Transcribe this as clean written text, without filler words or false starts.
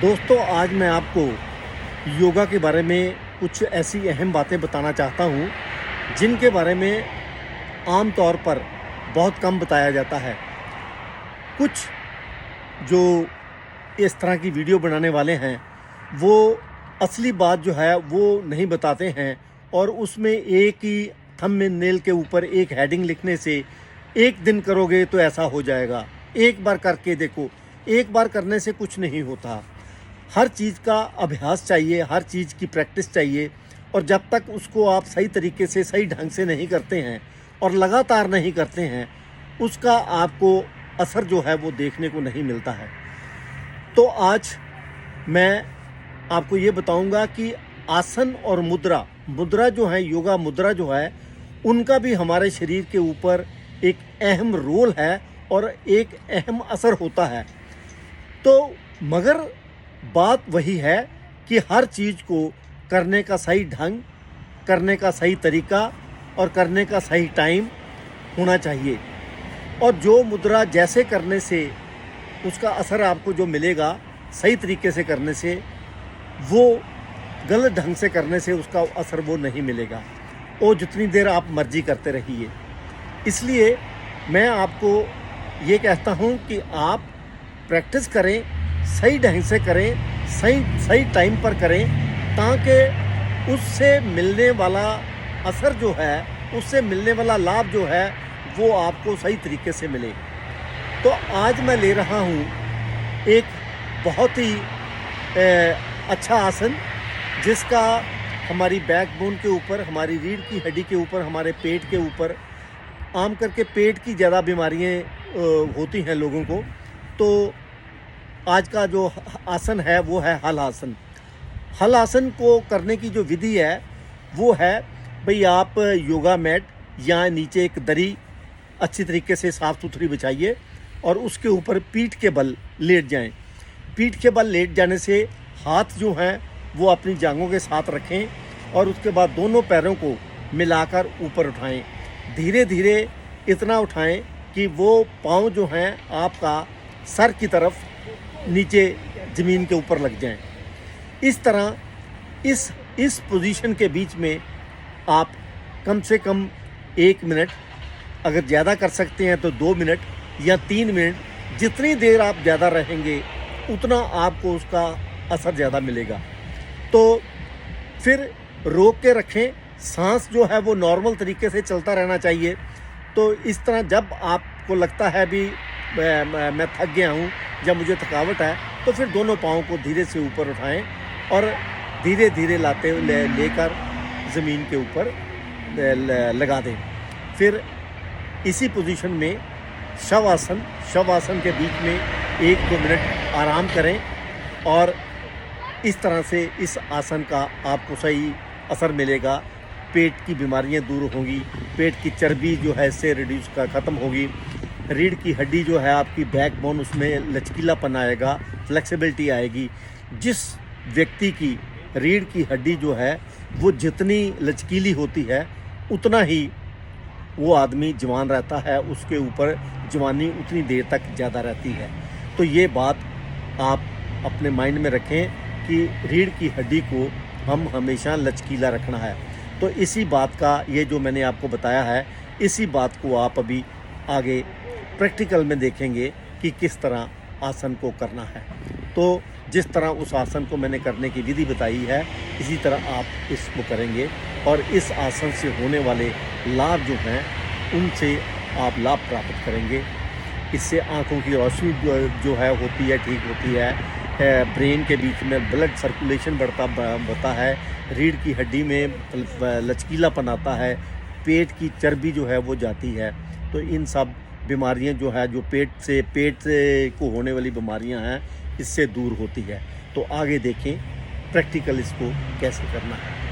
दोस्तों, आज मैं आपको योगा के बारे में कुछ ऐसी अहम बातें बताना चाहता हूँ, जिनके बारे में आम तौर पर बहुत कम बताया जाता है। कुछ जो इस तरह की वीडियो बनाने वाले हैं, वो असली बात जो है वो नहीं बताते हैं और उसमें एक ही थंबनेल के ऊपर एक हेडिंग लिखने से एक दिन करोगे तो ऐसा हो जाएगा, एक बार करके देखो। एक बार करने से कुछ नहीं होता। हर चीज़ का अभ्यास चाहिए, हर चीज़ की प्रैक्टिस चाहिए, और जब तक उसको आप सही तरीके से, सही ढंग से नहीं करते हैं और लगातार नहीं करते हैं, उसका आपको असर जो है वो देखने को नहीं मिलता है। तो आज मैं आपको ये बताऊंगा कि आसन और मुद्रा जो है, योगा मुद्रा जो है, उनका भी हमारे शरीर के ऊपर एक अहम रोल है और एक अहम असर होता है। तो मगर बात वही है कि हर चीज़ को करने का सही ढंग, करने का सही तरीका और करने का सही टाइम होना चाहिए। और जो मुद्रा जैसे करने से उसका असर आपको जो मिलेगा, सही तरीके से करने से, वो गलत ढंग से करने से उसका असर वो नहीं मिलेगा। वो जितनी देर आप मर्जी करते रहिए। इसलिए मैं आपको ये कहता हूँ कि आप प्रैक्टिस करें, सही ढंग से करें, सही टाइम पर करें, ताकि उससे मिलने वाला असर जो है, उससे मिलने वाला लाभ जो है, वो आपको सही तरीके से मिले। तो आज मैं ले रहा हूँ एक बहुत ही अच्छा आसन, जिसका हमारी बैकबोन के ऊपर, हमारी रीढ़ की हड्डी के ऊपर, हमारे पेट के ऊपर, आम करके पेट की ज़्यादा बीमारियाँ होती हैं लोगों को। तो आज का जो आसन है वो है हल आसन। हल आसन को करने की जो विधि है वो है, भाई आप योगा मैट या नीचे एक दरी अच्छी तरीके से साफ़ सुथरी बिछाइए और उसके ऊपर पीठ के बल लेट जाएं। पीठ के बल लेट जाने से हाथ जो हैं वो अपनी जांघों के साथ रखें और उसके बाद दोनों पैरों को मिलाकर ऊपर उठाएं। धीरे धीरे इतना उठाएं कि वो पाँव जो हैं आपका सर की तरफ नीचे ज़मीन के ऊपर लग जाएं। इस तरह इस पोजीशन के बीच में आप कम से कम 1 मिनट, अगर ज़्यादा कर सकते हैं तो 2 मिनट या 3 मिनट, जितनी देर आप ज़्यादा रहेंगे उतना आपको उसका असर ज़्यादा मिलेगा। तो फिर रोक के रखें, सांस जो है वो नॉर्मल तरीके से चलता रहना चाहिए। तो इस तरह जब आपको लगता है भी मैं थक गया हूँ या मुझे थकावट है, तो फिर दोनों पाँव को धीरे से ऊपर उठाएं और धीरे धीरे लेकर ज़मीन के ऊपर लगा दें। फिर इसी पोजीशन में शवासन के बीच में 1-2 मिनट आराम करें और इस तरह से इस आसन का आपको सही असर मिलेगा। पेट की बीमारियां दूर होंगी, पेट की चर्बी जो है इससे रिड्यूस ख़त्म होगी। रीढ़ की हड्डी जो है आपकी बैकबोन, उसमें लचकीलापन आएगा, फ्लेक्सिबिलिटी आएगी। जिस व्यक्ति की रीढ़ की हड्डी जो है वो जितनी लचकीली होती है, उतना ही वो आदमी जवान रहता है, उसके ऊपर जवानी उतनी देर तक ज़्यादा रहती है। तो ये बात आप अपने माइंड में रखें कि रीढ़ की हड्डी को हम हमेशा लचकीला रखना है। तो इसी बात का, ये जो मैंने आपको बताया है, इसी बात को आप अभी आगे प्रैक्टिकल में देखेंगे कि किस तरह आसन को करना है। तो जिस तरह उस आसन को मैंने करने की विधि बताई है, इसी तरह आप इसको करेंगे और इस आसन से होने वाले लाभ जो हैं उनसे आप लाभ प्राप्त करेंगे। इससे आँखों की रोशनी जो है होती है, ठीक होती है। ब्रेन के बीच में ब्लड सर्कुलेशन बढ़ता है, रीढ़ की हड्डी में लचकीलापन आता है, पेट की चर्बी जो है वो जाती है। तो इन सब बीमारियां जो है, जो पेट से को होने वाली बीमारियां हैं, इससे दूर होती है। तो आगे देखें प्रैक्टिकल इसको कैसे करना है।